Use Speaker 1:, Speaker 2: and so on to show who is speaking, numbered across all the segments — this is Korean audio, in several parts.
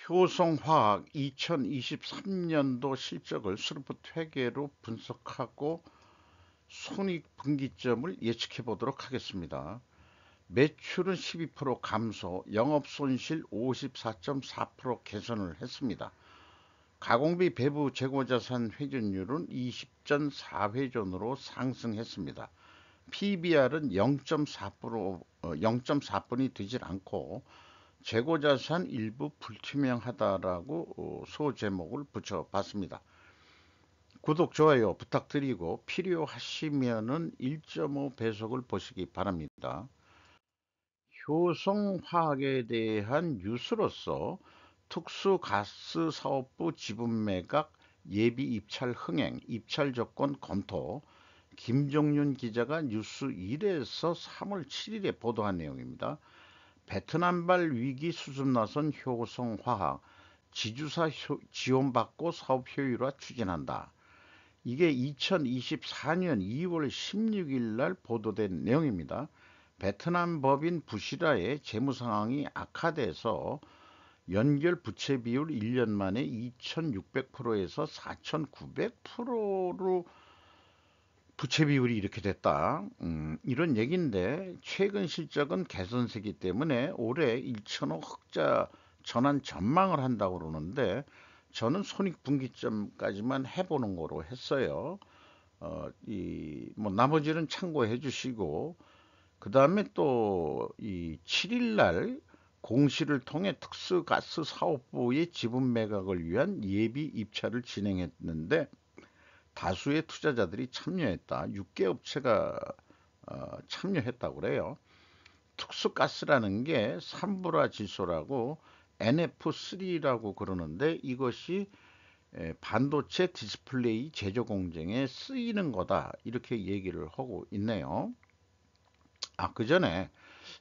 Speaker 1: 효성화학 2023년도 실적을 스루프트 회계로 분석하고 손익분기점을 예측해 보도록 하겠습니다. 매출은 12% 감소, 영업손실 54.4% 개선을 했습니다. 가공비 배부 재고자산 회전율은 20.4회전으로 상승했습니다. PBR은 0.4분이 되질 않고 재고자산 일부 불투명하다라고 소제목을 붙여봤습니다. 구독, 좋아요 부탁드리고 필요하시면은 1.5배속을 보시기 바랍니다. 효성화학에 대한 뉴스로서 특수가스사업부 지분매각 예비 입찰 흥행, 입찰 조건 검토, 김종윤 기자가 뉴스 1에서 3월 7일에 보도한 내용입니다. 베트남발 위기 수습 나선 효성화학, 지주사 지원받고 사업 효율화 추진한다. 이게 2024년 2월 16일 날 보도된 내용입니다. 베트남 법인 부시라의 재무 상황이 악화돼서 연결 부채 비율 1년 만에 2600%에서 4900%로 부채 비율이 이렇게 됐다. 이런 얘기인데 최근 실적은 개선세기 때문에 올해 1천억 흑자 전환 전망을 한다고 그러는데 저는 손익분기점까지만 해보는 거로 했어요. 뭐 나머지는 참고해 주시고 그 다음에 또 이 7일 날 공시를 통해 특수가스 사업부의 지분 매각을 위한 예비 입찰을 진행했는데 다수의 투자자들이 참여했다. 6개 업체가 참여했다고 그래요. 특수가스라는 게 삼불화 질소라고 NF3라고 그러는데 이것이 반도체 디스플레이 제조 공정에 쓰이는 거다. 이렇게 얘기를 하고 있네요. 그 전에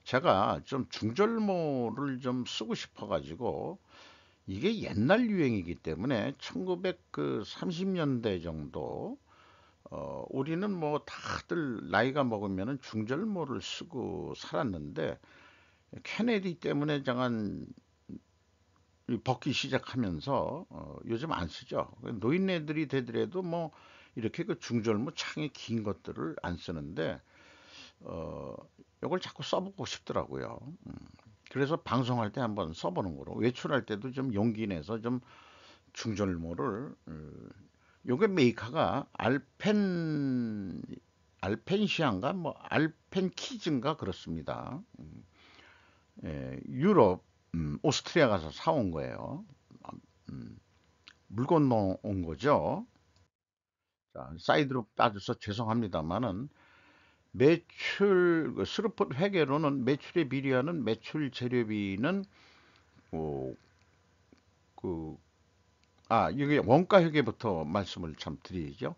Speaker 1: 제가 좀 중절모를 좀 쓰고 싶어 가지고 이게 옛날 유행이기 때문에 1930년대 정도 우리는 뭐 다들 나이가 먹으면 중절모를 쓰고 살았는데 케네디 때문에 잠깐 벗기 시작하면서 요즘 안 쓰죠. 노인네들이 되더라도 뭐 이렇게 그 중절모 창이 긴 것들을 안 쓰는데 어, 이걸 자꾸 써보고 싶더라고요. 그래서 방송할 때 한번 써보는 거로 외출할 때도 좀 용기 내서 좀 중절모를 요게 메이커가 알펜시안가 뭐 알펜키즈인가 그렇습니다. 유럽 오스트리아 가서 사온 거예요. 음, 물 건너 온 거죠. 자, 사이드로 빠져서 죄송합니다만은 매출 스루풋 회계로는 매출에 비례하는 매출 재료비는 어, 그, 이게 원가 회계부터 말씀을 참 드리죠.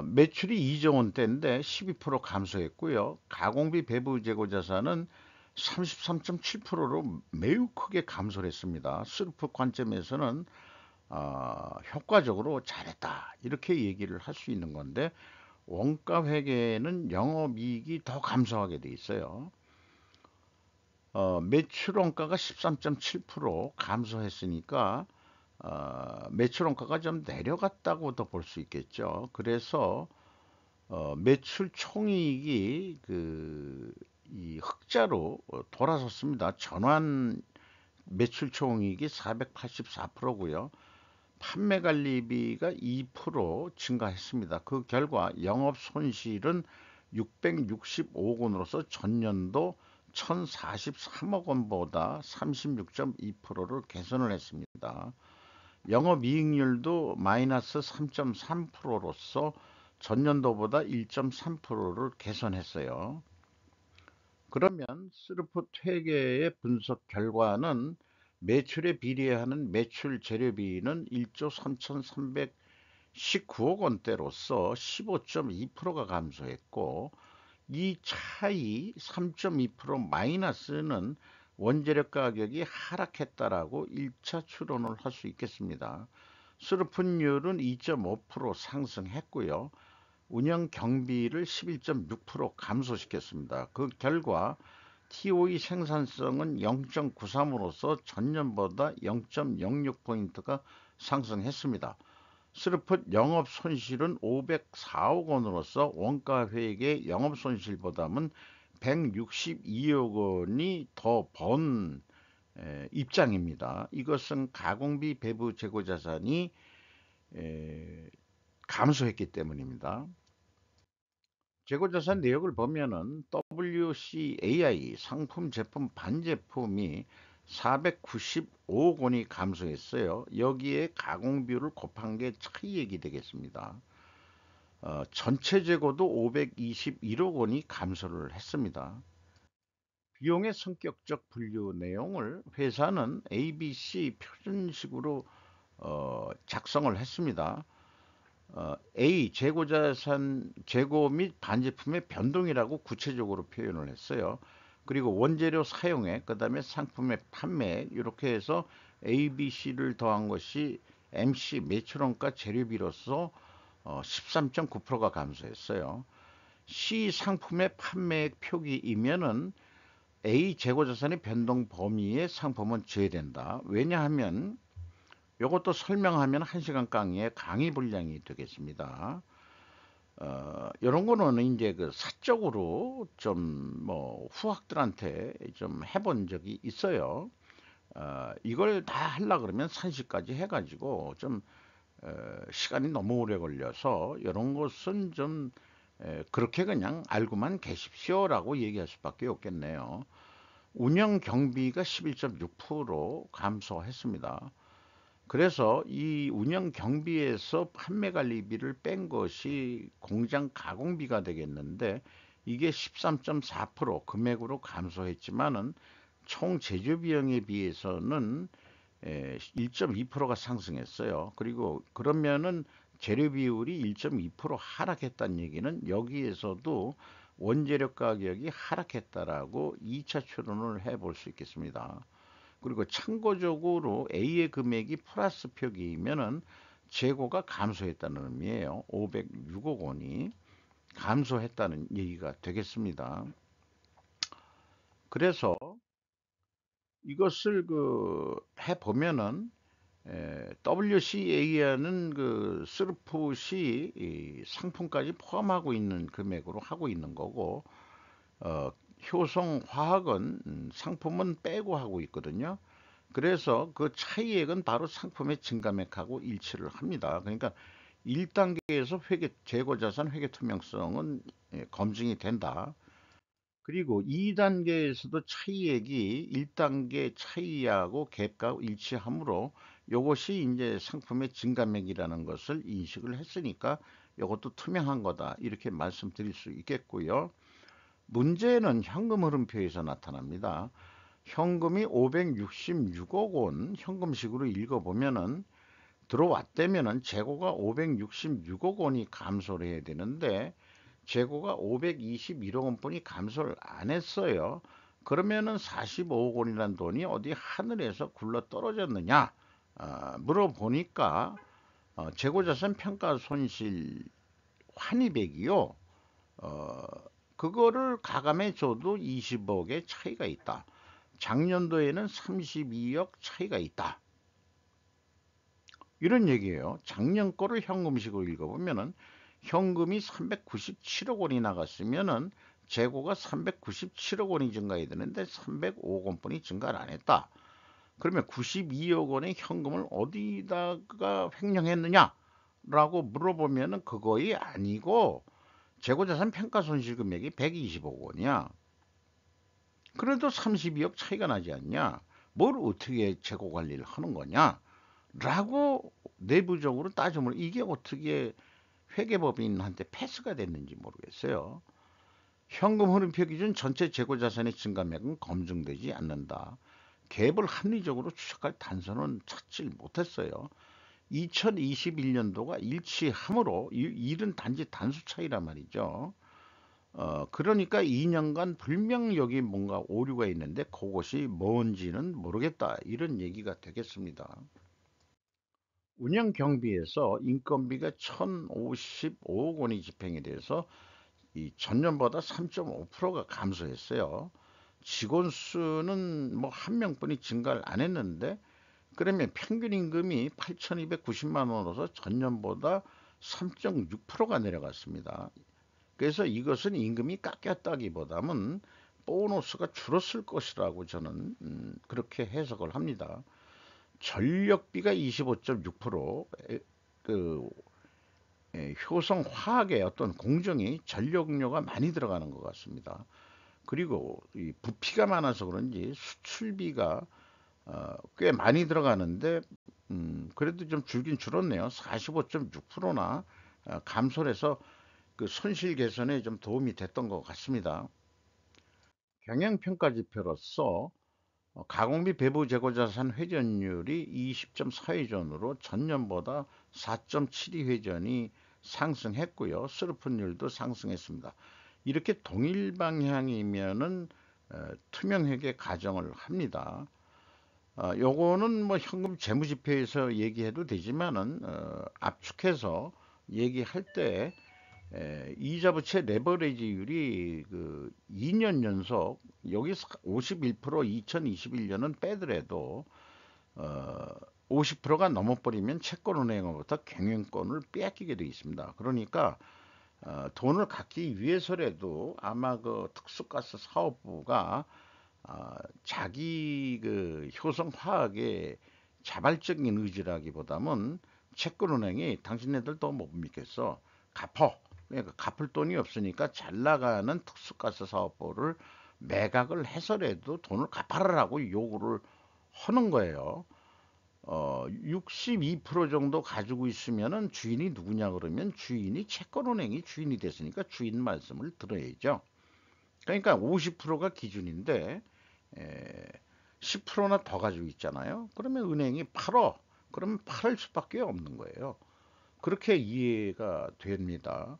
Speaker 1: 매출이 2조 원대인데 12% 감소했고요. 가공비 배부 재고 자산은 33.7%로 매우 크게 감소를 했습니다. 스루프 관점에서는 효과적으로 잘했다 이렇게 얘기를 할 수 있는 건데 원가 회계는 영업이익이 더 감소하게 돼 있어요. 매출 원가가 13.7% 감소했으니까 매출 원가가 좀 내려갔다고도 볼 수 있겠죠. 그래서 매출 총이익이 이 흑자로 돌아섰습니다. 전환 매출 총이익이 484%고요. 판매 관리비가 2% 증가했습니다. 그 결과 영업 손실은 665억 원으로서 전년도 1043억 원보다 36.2%를 개선을 했습니다. 영업이익률도 마이너스 3.3%로서 전년도보다 1.3%를 개선했어요. 그러면 스루프 회계의 분석 결과는 매출에 비례하는 매출 재료비는 1조 3,319억 원대로서 15.2%가 감소했고 이 차이 3.2% 마이너스는 원재료 가격이 하락했다라고 1차 추론을 할 수 있겠습니다. 수르픈율은 2.5% 상승했고요. 운영 경비를 11.6% 감소시켰습니다. 그 결과 TOE 생산성은 0.93으로서 전년보다 0.06포인트가 상승했습니다. 스루풋 영업 손실은 504억 원으로서 원가 회익의 영업 손실보다는 162억 원이 더 번 입장입니다. 이것은 가공비 배부 재고 자산이 감소했기 때문입니다. 재고자산 내역을 보면은 WCAI 상품 제품 반제품이 495억 원이 감소했어요. 여기에 가공비율을 곱한 게 차이액이 되겠습니다. 전체 재고도 521억 원이 감소를 했습니다. 비용의 성격적 분류 내용을 회사는 ABC 표준식으로 작성을 했습니다. A 재고자산 재고 및 반제품의 변동이라고 구체적으로 표현을 했어요. 그리고 원재료 사용액, 그 다음에 상품의 판매 이렇게 해서 A, B, C를 더한 것이 MC 매출원가 재료비로서 13.9%가 감소했어요. C 상품의 판매액 표기이면은 A 재고자산의 변동 범위의 상품은 제외된다. 왜냐하면 이것도 설명하면 1시간 강의의 강의 분량이 되겠습니다. 이런 거는 이제 그 사적으로 좀 뭐 후학들한테 좀 해본 적이 있어요. 이걸 다 하려 그러면 3시까지 해가지고 좀 시간이 너무 오래 걸려서 이런 것은 좀 그렇게 그냥 알고만 계십시오라고 얘기할 수밖에 없겠네요. 운영 경비가 11.6% 감소했습니다. 그래서 이 운영 경비에서 판매 관리비를 뺀 것이 공장 가공비가 되겠는데 이게 13.4% 금액으로 감소했지만은 총 제조 비용에 비해서는 1.2%가 상승했어요. 그리고 그러면은 재료 비율이 1.2% 하락했다는 얘기는 여기에서도 원재료 가격이 하락했다라고 2차 추론을 해볼 수 있겠습니다. 그리고 참고적으로 A의 금액이 플러스 표기이면은 재고가 감소했다는 의미예요. 506억 원이 감소했다는 얘기가 되겠습니다. 그래서 이것을 그 해보면은 WCA는 그 스루풋이 상품까지 포함하고 있는 금액으로 하고 있는 거고 효성 화학은 상품은 빼고 하고 있거든요. 그래서 그 차이액은 바로 상품의 증감액하고 일치를 합니다. 그러니까 1단계에서 회계 재고자산 회계 투명성은 검증이 된다. 그리고 2단계에서도 차이액이 1단계 차이하고 갭과 일치하므로 이것이 이제 상품의 증감액이라는 것을 인식을 했으니까 이것도 투명한 거다. 이렇게 말씀드릴 수 있겠고요. 문제는 현금 흐름표에서 나타납니다. 현금이 566억 원 현금식으로 읽어보면은 들어왔다면은 재고가 566억 원이 감소를 해야 되는데 재고가 521억 원뿐이 감소를 안 했어요. 그러면은 45억 원이라는 돈이 어디 하늘에서 굴러 떨어졌느냐? 물어보니까 재고자산 평가 손실 환입액이요. 어, 그거를 가감해 줘도 20억의 차이가 있다. 작년도에는 32억 차이가 있다. 이런 얘기예요. 작년 거를 현금식으로 읽어보면은 현금이 397억 원이 나갔으면은 재고가 397억 원이 증가해야 되는데 305억 원뿐이 증가를 안 했다. 그러면 92억 원의 현금을 어디다가 횡령했느냐라고 물어보면은 그거이 아니고 재고자산 평가손실 금액이 120억 원이야. 그래도 32억 차이가 나지 않냐? 뭘 어떻게 재고 관리를 하는 거냐? 라고 내부적으로 따지면 이게 어떻게 회계법인한테 패스가 됐는지 모르겠어요. 현금 흐름표 기준 전체 재고 자산의 증감액은 검증되지 않는다. 갭을 합리적으로 추적할 단서는 찾지 못했어요. 2021년도가 일치하므로 일은 단지 단수 차이란 말이죠. 그러니까 2년간 분명 여기 뭔가 오류가 있는데 그것이 뭔지는 모르겠다. 이런 얘기가 되겠습니다. 운영 경비에서 인건비가 1,055억 원이 집행이 돼서 이 전년보다 3.5%가 감소했어요. 직원 수는 뭐 한 명뿐이 증가를 안 했는데, 그러면 평균 임금이 8,290만 원으로서 전년보다 3.6%가 내려갔습니다. 그래서 이것은 임금이 깎였다기보다는 보너스가 줄었을 것이라고 저는 그렇게 해석을 합니다. 전력비가 25.6%, 그 효성 화학의 어떤 공정이 전력료가 많이 들어가는 것 같습니다. 그리고 이 부피가 많아서 그런지 수출비가 꽤 많이 들어가는데, 그래도 좀 줄긴 줄었네요. 45.6%나 감소를 해서 그 손실 개선에 좀 도움이 됐던 것 같습니다. 경영평가 지표로서 가공비 배부 재고자산 회전율이 20.4회전으로 전년보다 4.72회전이 상승했고요. 스루픈율도 상승했습니다. 이렇게 동일 방향이면은 투명회계 가정을 합니다. 요거는 뭐 현금 재무지표에서 얘기해도 되지만은 압축해서 얘기할 때 이자 부채 레버리지율이 그 2년 연속, 여기서 51%, 2021년은 빼더라도 50%가 넘어버리면 채권은행으로부터 경영권을 빼앗기게 되어 있습니다. 그러니까 돈을 갖기 위해서라도 아마 그 특수가스 사업부가 자기 그 효성 화학의 자발적인 의지라기보다는 채권은행이 당신네들 또 못 믿겠어, 갚어, 그러니까 갚을 돈이 없으니까 잘 나가는 특수가스 사업부를 매각을 해서라도 돈을 갚아라라고 요구를 하는 거예요. 62% 정도 가지고 있으면은 주인이 누구냐 그러면 주인이 채권은행이 주인이 됐으니까 주인 말씀을 들어야죠. 그러니까 50%가 기준인데 10%나 더 가지고 있잖아요. 그러면 은행이 팔어. 그러면 팔을 수밖에 없는 거예요. 그렇게 이해가 됩니다.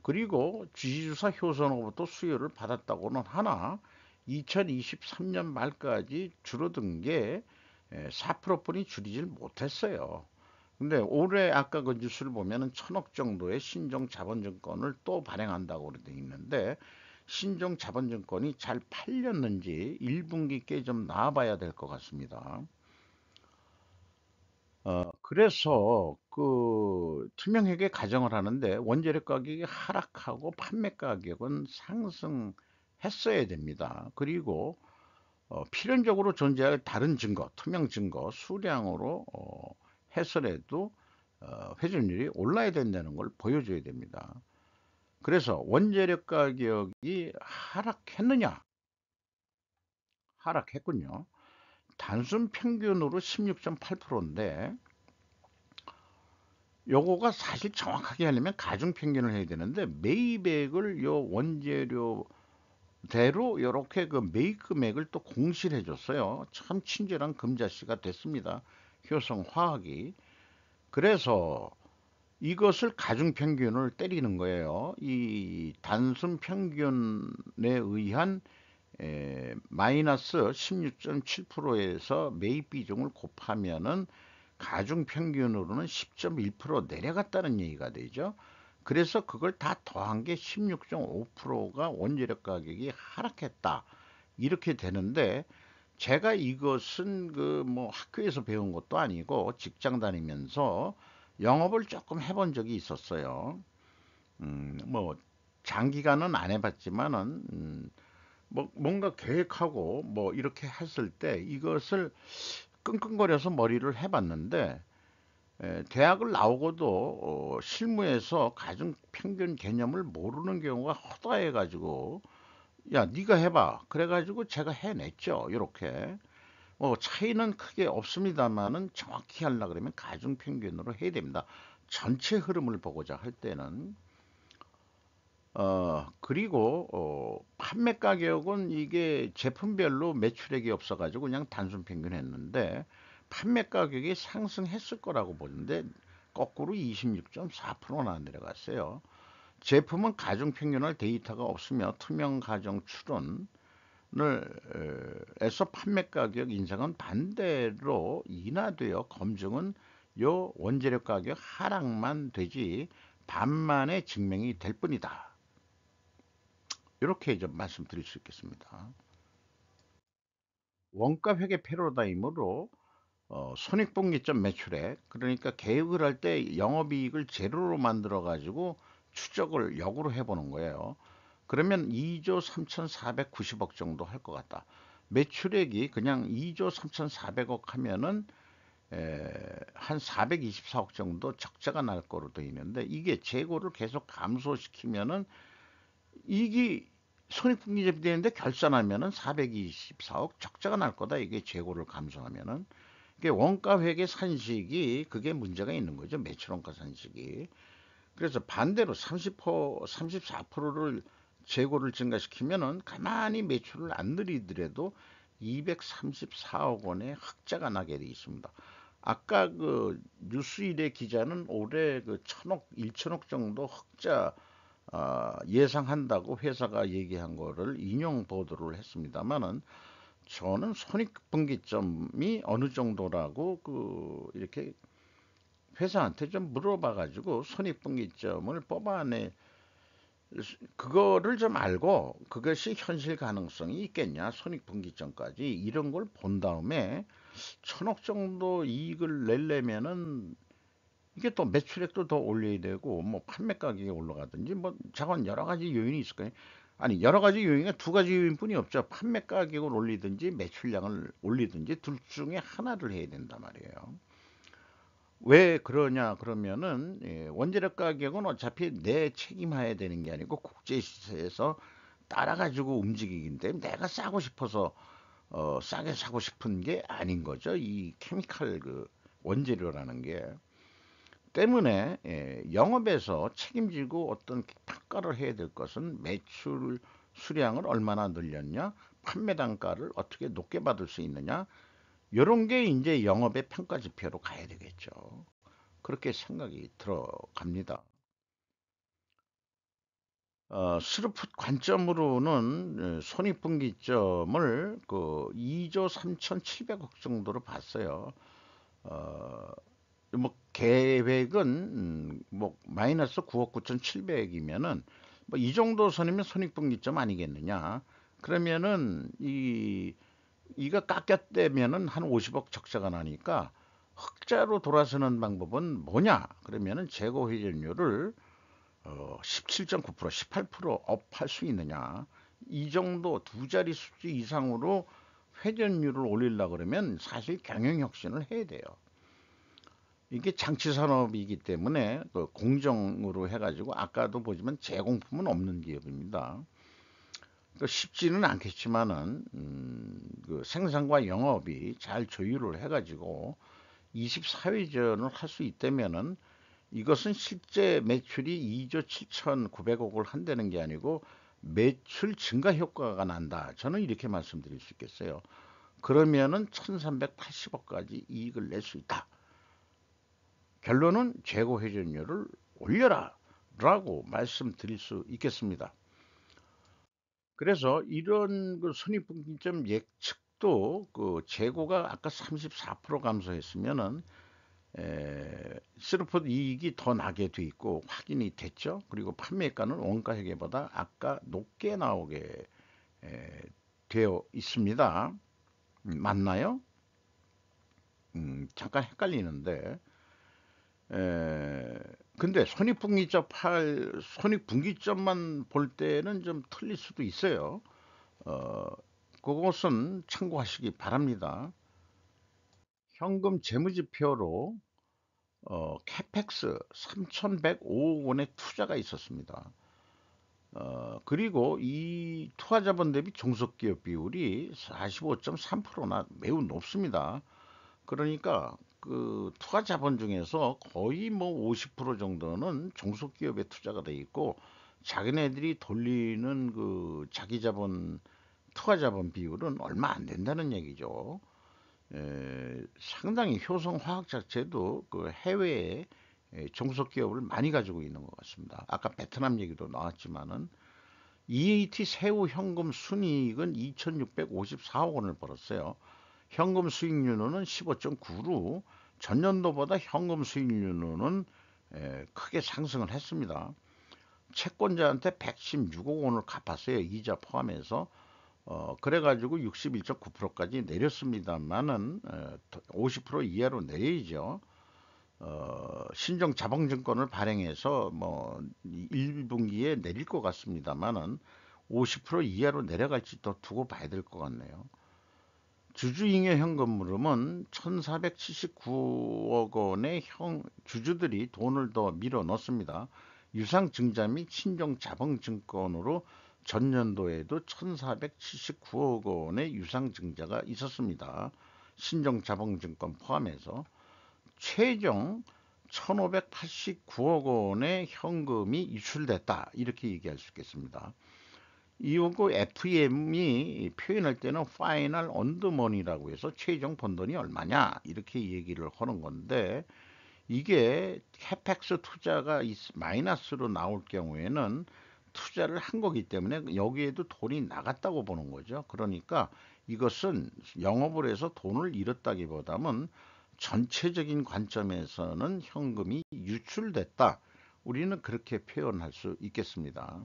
Speaker 1: 그리고 주식주사 효선으로부터 수요를 받았다고는 하나 2023년 말까지 줄어든 게 4%뿐이 줄이질 못했어요. 근데 올해 아까 그 뉴스를 보면은 1,000억 정도의 신종 자본증권을 또 발행한다고 되어 있는데, 신종 자본증권이 잘 팔렸는지 1분기 께 좀 나와봐야 될 것 같습니다. 그래서 그 투명회계 가정을 하는데 원재료 가격이 하락하고 판매 가격은 상승했어야 됩니다. 그리고 필연적으로 존재할 다른 증거, 투명 증거 수량으로 해서라도 회전율이 올라야 된다는 걸 보여줘야 됩니다. 그래서 원재료 가격이 하락했느냐? 하락했군요. 단순 평균으로 16.8%인데, 요거가 사실 정확하게 하려면 가중 평균을 해야 되는데, 매입액을 요 원재료대로 이렇게 그 매입 금액을 또 공시를 해줬어요. 참 친절한 금자씨가 됐습니다. 효성 화학이. 그래서 이것을 가중 평균을 때리는 거예요. 이 단순 평균에 의한 마이너스 16.7%에서 매입 비중을 곱하면은 가중 평균으로는 10.1% 내려갔다는 얘기가 되죠. 그래서 그걸 다 더한 게 16.5%가 원재료 가격이 하락했다, 이렇게 되는데, 제가 이것은 그 뭐 학교에서 배운 것도 아니고 직장 다니면서 영업을 조금 해본 적이 있었어요. 뭐 장기간은 안 해봤지만은 뭐 뭔가 계획하고 뭐 이렇게 했을 때 이것을 끙끙거려서 머리를 해봤는데, 대학을 나오고도 실무에서 가중 평균 개념을 모르는 경우가 허다해 가지고, 야 네가 해봐 그래 가지고 제가 해냈죠. 이렇게 뭐 차이는 크게 없습니다만은 정확히 하려 그러면 가중 평균으로 해야 됩니다. 전체 흐름을 보고자 할 때는. 그리고 판매 가격은 이게 제품별로 매출액이 없어가지고 그냥 단순 평균했는데, 판매 가격이 상승했을 거라고 보는데 거꾸로 26.4%나 내려갔어요. 제품은 가중 평균할 데이터가 없으며 투명 가정 추론을 에서 판매 가격 인상은 반대로 인하되어 검증은 요 원재료 가격 하락만 되지 반만의 증명이 될 뿐이다. 이렇게 좀 말씀드릴 수 있겠습니다. 원가 회계 패러다임으로 손익분기점 매출액, 그러니까 계획을 할 때 영업이익을 제로로 만들어 가지고 추적을 역으로 해보는 거예요. 그러면 2조 3,490억 정도 할 것 같다. 매출액이 그냥 2조 3,400억 하면은 한 424억 정도 적자가 날 거로 되어 있는데, 이게 재고를 계속 감소시키면은 이게 손익분기점이 되는데 결산하면은 424억 적자가 날 거다. 이게 재고를 감소하면은. 이게 원가 회계 산식이 그게 문제가 있는 거죠. 매출원가 산식이. 그래서 반대로 30%, 34%를 재고를 증가시키면은 가만히 매출을 안 늘리더라도 234억 원의 흑자가 나게 돼 있습니다. 아까 그 뉴스일의 기자는 올해 그 천억, 1천억 정도 흑자 예상한다고 회사가 얘기한 거를 인용 보도를 했습니다만은, 저는 손익분기점이 어느 정도라고 이렇게 회사한테 좀 물어봐 가지고 손익분기점을 뽑아내, 그거를 좀 알고 그것이 현실 가능성이 있겠냐, 손익분기점까지 이런 걸 본 다음에 천억 정도 이익을 내려면은 이게 또 매출액도 더 올려야 되고 뭐 판매 가격이 올라가든지 뭐 자관 여러 가지 요인이 있을 거예요. 아니, 여러 가지 요인이 두 가지 요인뿐이 없죠. 판매 가격을 올리든지 매출량을 올리든지 둘 중에 하나를 해야 된단 말이에요. 왜 그러냐 그러면은, 원재료 가격은 어차피 내 책임해야 되는 게 아니고 국제 시세에서 따라 가지고 움직이기 때문에 내가 싸고 싶어서 싸게 사고 싶은 게 아닌 거죠. 이 케미칼 그 원재료라는 게. 때문에 영업에서 책임지고 어떤 평가를 해야 될 것은 매출 수량을 얼마나 늘렸냐, 판매 단가를 어떻게 높게 받을 수 있느냐, 이런 게 이제 영업의 평가 지표로 가야 되겠죠. 그렇게 생각이 들어갑니다. 스루풋 관점으로는 손익분기점을 그 2조 3,700억 정도로 봤어요. 어, 뭐 계획은 뭐 마이너스 9억 9,700이면은 뭐 이 정도 선이면 손익분기점 아니겠느냐. 그러면은 이가 깎였다면은 한 50억 적자가 나니까 흑자로 돌아서는 방법은 뭐냐? 그러면은 재고 회전율을 17.9%, 18% 업할 수 있느냐? 이 정도 두 자리 수치 이상으로 회전율을 올리려고 그러면 사실 경영혁신을 해야 돼요. 이게 장치 산업이기 때문에 그 공정으로 해가지고 아까도 보지만 제공품은 없는 기업입니다. 쉽지는 않겠지만은 그 생산과 영업이 잘 조율을 해가지고 24회전을 할 수 있다면은, 이것은 실제 매출이 2조 7,900억을 한다는 게 아니고 매출 증가 효과가 난다. 저는 이렇게 말씀드릴 수 있겠어요. 그러면은 1,380억까지 이익을 낼 수 있다. 결론은 재고 회전율을 올려라 라고 말씀드릴 수 있겠습니다. 그래서 이런 그 손익분기점 예측도 그 재고가 아까 34% 감소했으면은 스루풋 이익이 더 나게 돼 있고 확인이 됐죠. 그리고 판매가는 원가 회계보다 아까 높게 나오게 되어 있습니다. 맞나요? 잠깐 헷갈리는데. 에, 근데 손익분기점만 볼 때는 좀 틀릴 수도 있어요. 어, 그것은 참고하시기 바랍니다. 현금 재무지표로 캐펙스 3,105억 원의 투자가 있었습니다. 그리고 이 투하자본 대비 종속기업 비율이 45.3%나 매우 높습니다. 그러니까 그 투자 자본 중에서 거의 뭐 50% 정도는 종속기업에 투자가 돼 있고, 자기네들이 돌리는 그 자기 자본 투자 자본 비율은 얼마 안 된다는 얘기죠. 상당히 효성 화학 자체도 그 해외에 종속기업을 많이 가지고 있는 것 같습니다. 아까 베트남 얘기도 나왔지만은 EAT 세후 현금 순이익은 2,654억 원을 벌었어요. 현금 수익률은 15.9로 전년도보다 현금 수익률은 크게 상승을 했습니다. 채권자한테 116억 원을 갚았어요. 이자 포함해서. 그래가지고 61.9%까지 내렸습니다만은 50% 이하로 내야죠. 신종 자본증권을 발행해서 뭐 1분기에 내릴 것 같습니다만은 50% 이하로 내려갈지 또 두고 봐야 될 것 같네요. 주주잉여 현금 흐름은 1479억 원의 주주들이 돈을 더 밀어 넣습니다. 유상증자 및 신종자본증권으로 전년도에도 1479억 원의 유상증자가 있었습니다. 신종자본증권 포함해서 최종 1589억 원의 현금이 유출됐다. 이렇게 얘기할 수 있겠습니다. 이거 FM이 표현할 때는 파이널 언더머니라고 해서 최종 번 돈이 얼마냐 이렇게 얘기를 하는 건데, 이게 캐펙스 투자가 마이너스로 나올 경우에는 투자를 한 거기 때문에 여기에도 돈이 나갔다고 보는 거죠. 그러니까 이것은 영업을 해서 돈을 잃었다기보다는 전체적인 관점에서는 현금이 유출됐다. 우리는 그렇게 표현할 수 있겠습니다.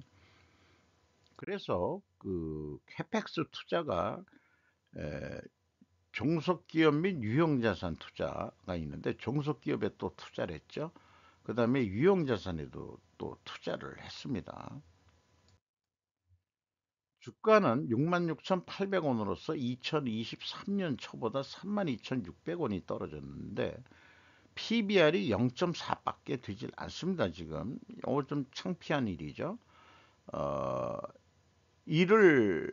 Speaker 1: 그래서 그 캐펙스 투자가 에, 종속기업 및 유형자산 투자가 있는데, 종속기업에 또 투자를 했죠. 그 다음에 유형자산에도 또 투자를 했습니다. 주가는 66,800원으로서 2023년 초보다 32,600원이 떨어졌는데 PBR이 0.4밖에 되질 않습니다. 지금 좀 창피한 일이죠. 어, 이를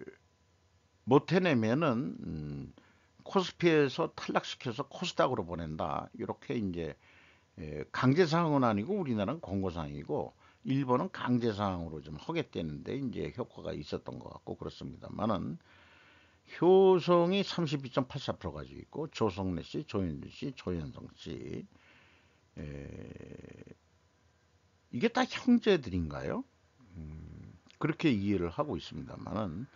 Speaker 1: 못 해내면은 코스피에서 탈락시켜서 코스닥으로 보낸다. 이렇게 이제 강제상은 아니고 우리나라는 권고사항이고 일본은 강제사항으로 좀 하겠다는데 이제 효과가 있었던 것 같고 그렇습니다만은, 효성이 32.84% 가지고 있고 조성래 씨, 조현준 씨, 조현성 씨, 이게 다 형제들인가요? 그렇게 이해를 하고 있습니다만은,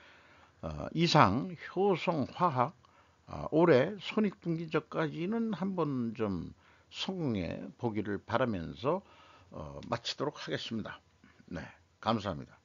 Speaker 1: 이상 효성화학 올해 손익분기점까지는 한번 좀 성공해 보기를 바라면서 마치도록 하겠습니다. 네, 감사합니다.